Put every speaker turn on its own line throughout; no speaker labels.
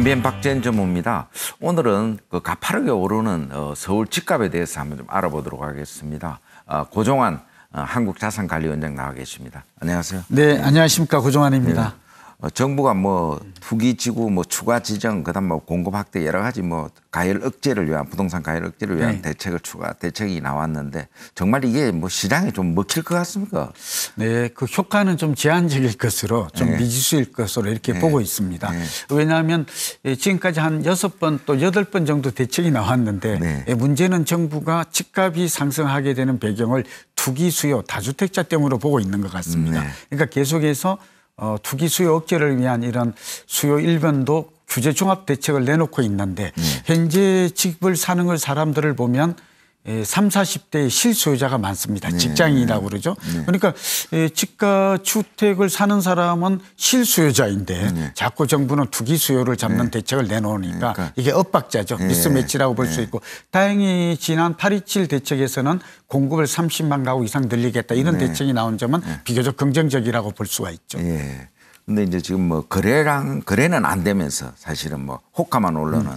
MBN 박재현 전무입니다. 오늘은 그 가파르게 오르는 서울 집값에 대해서 한번 좀 알아보도록 하겠습니다. 고종환 한국자산관리원장 나와 계십니다. 안녕하세요.
네, 안녕하십니까. 고종환입니다.
네. 정부가 뭐 투기지구, 뭐 추가 지정, 그다음 뭐 공급 확대 여러 가지 뭐 가열 억제를 위한 부동산 가열 억제를 위한 대책이 나왔는데 정말 이게 뭐 시장에 좀 먹힐 것 같습니까?
네, 그 효과는 좀 제한적일 것으로 좀 미지수일 것으로 이렇게 보고 있습니다. 왜냐하면 지금까지 한 6번 또 8번 정도 대책이 나왔는데 문제는 정부가 집값이 상승하게 되는 배경을 투기 수요 다주택자 때문에 보고 있는 것 같습니다. 그러니까 계속해서 투기 수요 억제를 위한 이런 수요 일변도 규제 종합 대책을 내놓고 있는데 현재 집을 사는 걸 사람들을 보면 30, 40대의 실소유자가 많습니다. 직장인이라고 그러죠. 그러니까 집가 주택을 사는 사람은 실수요자인데 자꾸 정부는 투기 수요를 잡는 대책을 내놓으니까 이게 엇박자죠. 미스매치라고 볼 수 있고 다행히 지난 8.27 대책에서는 공급을 30만 가구 이상 늘리겠다 이런 대책이 나온 점은 비교적 긍정적이라고 볼 수가 있죠.
근데 이제 지금 뭐 거래는 안 되면서 사실은 뭐 호가만 올라는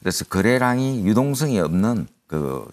그래서 거래량이 유동성이 없는 그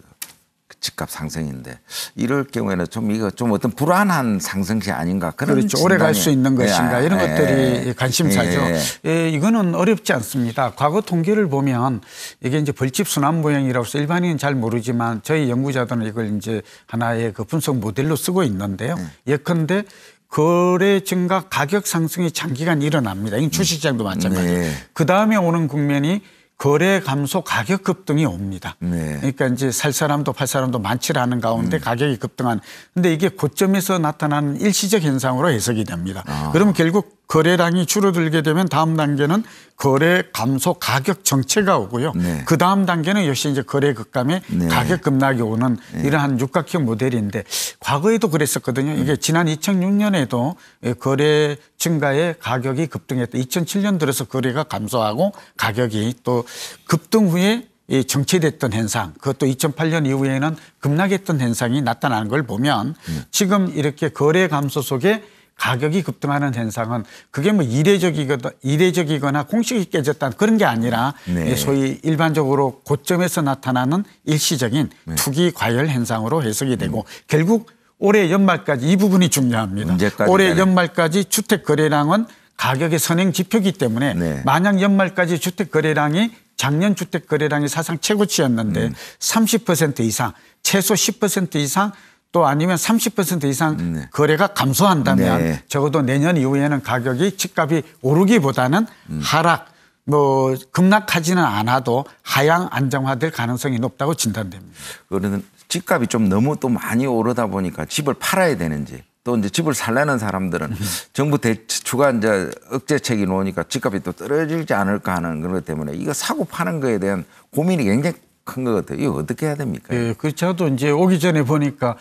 집값 상승인데 이럴 경우에는 좀 이거 좀 어떤 불안한 상승세 아닌가 그런
그렇죠. 오래 갈 수 있는 것인가 이런 것들이 관심사죠. 이거는 어렵지 않습니다. 과거 통계를 보면 이게 이제 벌집 순환 모형이라고 해서 일반인은 잘 모르지만 저희 연구자들은 이걸 이제 하나의 그 분석 모델로 쓰고 있는데요. 예컨대 거래 증가 가격 상승이 장기간 일어납니다. 이 주식시장도 마찬가지예요. 그다음에 오는 국면이 거래 감소 가격 급등이 옵니다. 그러니까 이제 살 사람도 팔 사람도 많지 않은 가운데 가격이 급등한. 근데 이게 고점에서 나타나는 일시적 현상으로 해석이 됩니다. 그러면 결국 거래량이 줄어들게 되면 다음 단계는 거래 감소 가격 정체가 오고요. 그 다음 단계는 역시 이제 거래 급감에 가격 급락이 오는 이러한 육각형 모델인데 과거에도 그랬었거든요. 이게 지난 2006년에도 거래 증가에 가격이 급등했다. 2007년 들어서 거래가 감소하고 가격이 또 급등 후에 정체됐던 현상, 그것도 2008년 이후에는 급락했던 현상이 나타나는 걸 보면 지금 이렇게 거래 감소 속에 가격이 급등하는 현상은 그게 뭐 이례적이거나 공식이 깨졌다는 그런 게 아니라 소위 일반적으로 고점에서 나타나는 일시적인 투기 과열 현상으로 해석이 되고 결국 올해 연말까지 이 부분이 중요합니다. 올해 연말까지 주택 거래량은 가격의 선행 지표이기 때문에 만약 연말까지 주택 거래량이 작년 주택 거래량이 사상 최고치였는데 30% 이상, 최소 10% 이상 또 아니면 30% 이상 거래가 감소한다면 적어도 내년 이후에는 가격이 집값이 오르기보다는 하락, 뭐 급락하지는 않아도 하향 안정화될 가능성이 높다고 진단됩니다.
그러면 집값이 좀 너무 또 많이 오르다 보니까 집을 팔아야 되는지 또 이제 집을 살려는 사람들은 정부 추가 이제 억제책이 나오니까 집값이 또 떨어지지 않을까 하는 그런 것 때문에 이거 사고 파는 거에 대한 고민이 굉장히 큰 것 같아요. 이거 어떻게 해야 됩니까?
저도 이제 오기 전에 보니까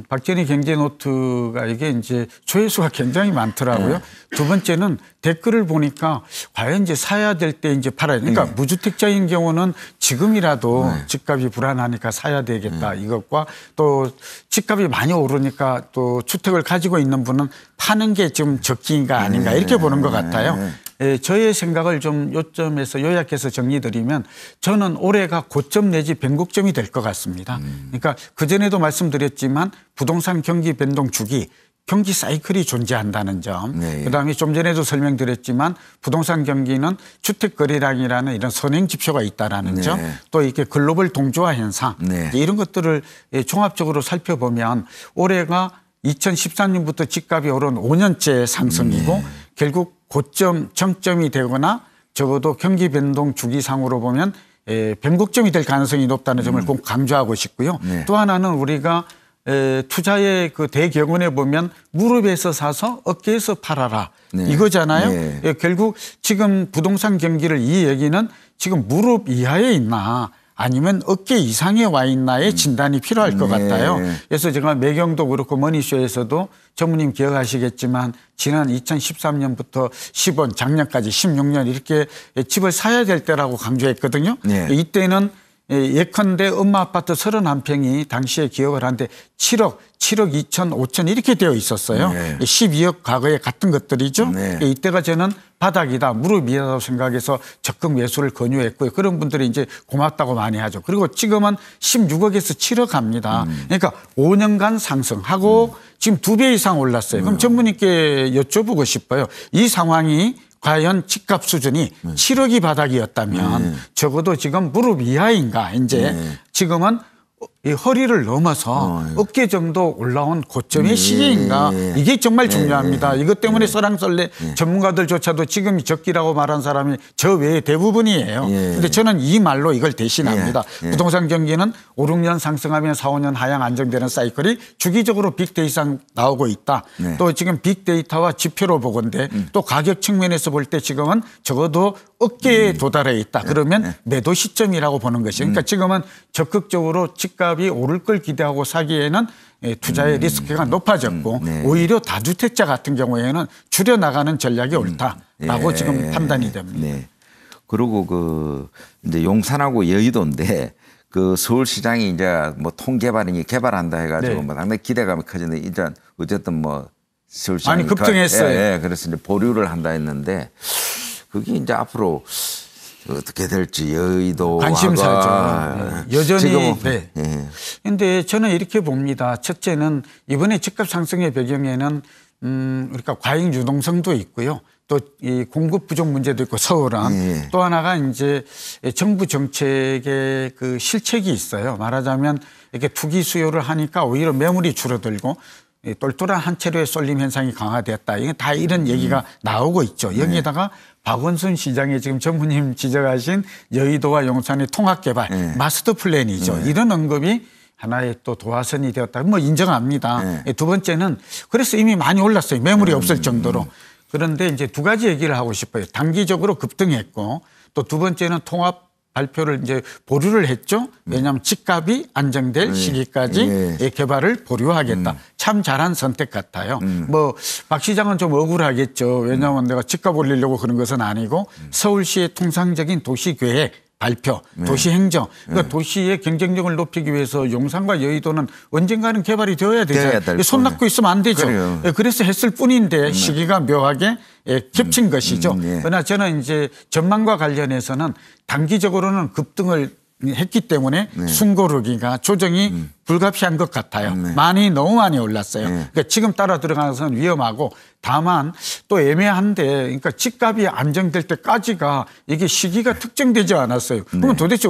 박정희 경제노트가 이게 이제 조회수가 굉장히 많더라고요. 두 번째는 댓글을 보니까 과연 이제 사야 될 때 이제 팔아야 되니까 무주택자인 경우는 지금이라도 집값이 불안하니까 사야 되겠다 이것과 또 집값이 많이 오르니까 또 주택을 가지고 있는 분은 파는 게 좀 적기인가 아닌가 이렇게 보는 것 같아요. 저의 생각을 좀 요점에서 요약해서 정리드리면 저는 올해가 고점 내지 변곡점이 될 것 같습니다. 그러니까 그전에도 말씀드렸지만 부동산 경기 변동 주기, 경기 사이클이 존재한다는 점. 그다음에 좀 전에도 설명드렸지만 부동산 경기는 주택 거래량이라는 이런 선행 지표가 있다라는 점. 또 이렇게 글로벌 동조화 현상. 이런 것들을 종합적으로 살펴보면 올해가 2013년부터 집값이 오른 5년째 상승이고 결국 고점, 정점이 되거나 적어도 경기 변동 주기상으로 보면 변곡점이 될 가능성이 높다는 점을 꼭 강조하고 싶고요. 또 하나는 우리가 투자의 그 대경원에 보면 무릎에서 사서 어깨에서 팔아라 이거잖아요. 결국 지금 부동산 경기를 이 얘기는 지금 무릎 이하에 있나 아니면 어깨 이상에 와 있나의 진단이 필요할 것 같아요. 그래서 제가 매경도 그렇고 머니쇼에서도 전무님 기억하시겠지만 지난 2013년부터 10원 작년까지 16년 이렇게 집을 사야 될 때라고 강조했거든요. 이때는 예컨대 엄마 아파트 31평이 당시에 기업을 하는데 7억 2천, 5천 이렇게 되어 있었어요.
네.
12억 과거에 같은 것들이죠.
네.
이때가 저는 바닥이다, 무릎이라고 생각해서 적극 매수를 권유했고요. 그런 분들이 이제 고맙다고 많이 하죠. 그리고 지금은 16억에서 7억 갑니다. 그러니까 5년간 상승하고 지금 2배 이상 올랐어요. 그럼 전문의께 여쭤보고 싶어요. 이 상황이 과연 집값 수준이 7억이 바닥이었다면 적어도 지금 무릎 이하인가. 이제 지금은 이 허리를 넘어서 어깨 정도 올라온 고점의 시기인가. 이게 정말 중요합니다. 이것 때문에 설랑설레 전문가들조차도 지금이 적기라고 말한 사람이 저 외에 대부분이에요. 그런데 저는 이 말로 이걸 대신합니다. 부동산 경기는 5, 6년 상승하면 4, 5년 하향 안정되는 사이클이 주기적으로 빅데이터 나오고 있다. 또 지금 빅데이터와 지표로 보건데 또 가격 측면에서 볼 때 지금은 적어도 어깨에 도달해 있다. 그러면 매도 시점이라고 보는 것이죠. 그러니까 지금은 적극적으로 집값이 오를 걸 기대하고 사기에는 투자의 리스크가 높아졌고 오히려 다주택자 같은 경우에는 줄여나가는 전략이 옳다라고 지금 판단이 됩니다.
네. 그리고 이제 용산하고 여의도인데 그 서울시장이 이제 뭐 통개발이니 개발한다 해가지고 뭐 상당히 기대감이 커지는데 이제 어쨌든 뭐 서울시장이
많이 급등했어요.
그래서 이제 보류를 한다 했는데 그게 이제 앞으로 어떻게 될지 여의도
관심사죠. 여전히. 그런데 저는 이렇게 봅니다. 첫째는 이번에 집값 상승의 배경에는 그러니까 과잉 유동성도 있고요. 또 이 공급 부족 문제도 있고 서울은 또 하나가 이제 정부 정책의 그 실책이 있어요. 말하자면 이렇게 투기 수요를 하니까 오히려 매물이 줄어들고 똘똘한 한 채로의 쏠림 현상이 강화되었다. 이게 다 이런 얘기가 나오고 있죠. 여기에다가 박원순 시장이 지금 전무님 지적하신 여의도와 용산의 통합개발 마스터 플랜이죠. 이런 언급이 하나의 또 도화선이 되었다. 뭐 인정합니다. 두 번째는 그래서 이미 많이 올랐어요. 매물이 없을 정도로. 그런데 이제 두 가지 얘기를 하고 싶어요. 단기적으로 급등했고 또 두 번째는 통합 발표를 이제 보류를 했죠. 왜냐하면 집값이 안정될 시기까지 개발을 보류하겠다. 참 잘한 선택 같아요. 뭐 박 시장은 좀 억울하겠죠. 왜냐하면 내가 집값 올리려고 그런 것은 아니고 서울시의 통상적인 도시계획 발표, 도시행정, 그러니까 도시의 경쟁력을 높이기 위해서 용산과 여의도는 언젠가는 개발이 되어야 되잖아요. 손 놔고 있으면 안 되죠. 그래요. 그래서 했을 뿐인데 시기가 묘하게 겹친 것이죠. 그러나 저는 이제 전망과 관련해서는 단기적으로는 급등을 했기 때문에 숨고르기가 조정이 불가피한 것 같아요. 너무 많이 올랐어요. 그러니까 지금 따라 들어가서는 위험하고 다만 또 애매한데 그러니까 집값이 안정될 때까지가 이게 시기가 특정되지 않았어요. 그러면 도대체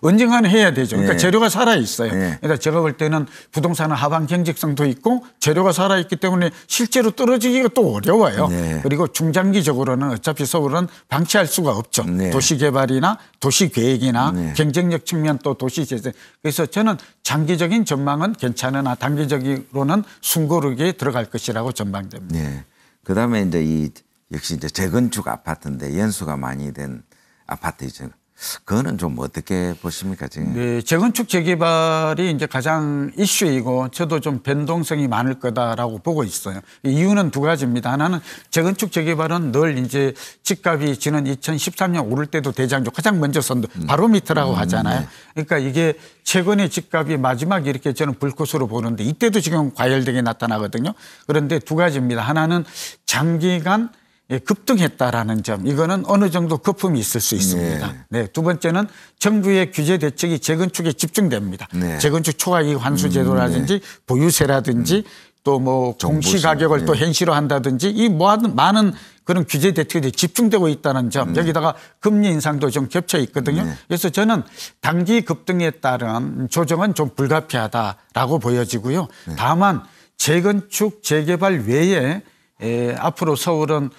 언젠가는 해야 되죠. 그러니까 재료가 살아 있어요. 그러니까 제가 볼 때는 부동산은 하방 경직성도 있고 재료가 살아 있기 때문에 실제로 떨어지기가 또 어려워요. 그리고 중장기적으로는 어차피 서울은 방치할 수가 없죠. 도시개발이나 도시계획이나 경쟁력 측면 또 도시재생. 그래서 저는 장기적인 전망은 괜찮으나 단기적으로는 숨고르기에 들어갈 것이라고 전망됩니다.
그다음에 이제 역시 이제 재건축 아파트인데 연수가 많이 된 아파트이죠. 그거는 좀 어떻게 보십니까 지금?
네, 재건축 재개발이 이제 가장 이슈이고 저도 좀 변동성이 많을 거다라고 보고 있어요. 이유는 두 가지입니다. 하나는 재건축 재개발은 늘 이제 집값이 지난 2013년 오를 때도 대장주 가장 먼저 선도 바로미터라고 하잖아요. 그러니까 이게 최근에 집값이 마지막에 이렇게 저는 불꽃으로 보는데 이때도 지금 과열되게 나타나거든요. 그런데 두 가지입니다. 하나는 장기간 급등했다라는 점, 이거는 어느 정도 거품이 있을 수 있습니다. 두 번째는 정부의 규제 대책이 재건축에 집중됩니다. 재건축 초과이익 환수 제도라든지 보유세라든지 또 뭐 공시 가격을 또 현실화 한다든지 이 많은 그런 규제 대책이 집중되고 있다는 점, 여기다가 금리 인상도 좀 겹쳐 있거든요. 그래서 저는 단기 급등에 따른 조정은 좀 불가피하다라고 보여지고요. 다만 재건축 재개발 외에 앞으로 서울은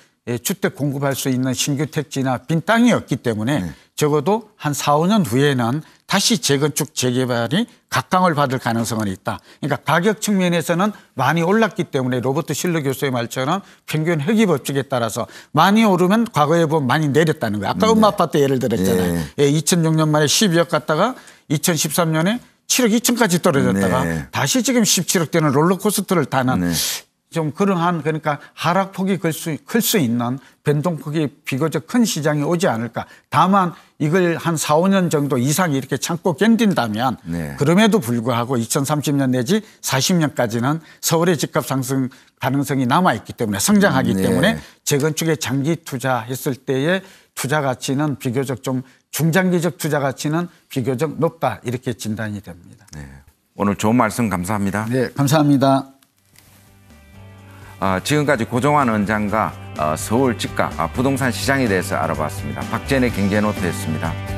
주택 공급할 수 있는 신규 택지나 빈 땅이 없기 때문에 적어도 한 4, 5년 후에는 다시 재건축 재개발이 각광을 받을 가능성은 있다. 그러니까 가격 측면에서는 많이 올랐기 때문에 로버트 실러 교수의 말처럼 평균 회귀 법칙에 따라서 많이 오르면 과거에 보면 많이 내렸다는 거예요. 아까 엄마 아파트 예를 들었잖아요. 2006년 말에 12억 갔다가 2013년에 7억 2천까지 떨어졌다가 다시 지금 17억 되는 롤러코스터를 타는 좀 그러한 그러니까 하락폭이 클 수 있는 변동폭이 비교적 큰 시장이 오지 않을까. 다만 이걸 한 4, 5년 정도 이상 이렇게 참고 견딘다면
네.
그럼에도 불구하고 2030년 내지 40년까지는 서울의 집값 상승 가능성이 남아있기 때문에 성장하기
네.
때문에 재건축에 장기 투자했을 때의 투자 가치는 비교적 좀 중장기적 투자 가치는 비교적 높다 이렇게 진단이 됩니다.
네. 오늘 좋은 말씀 감사합니다.
네, 감사합니다.
지금까지 고종환 원장과 서울 집값, 부동산 시장에 대해서 알아봤습니다. 박재현의 경제노트였습니다.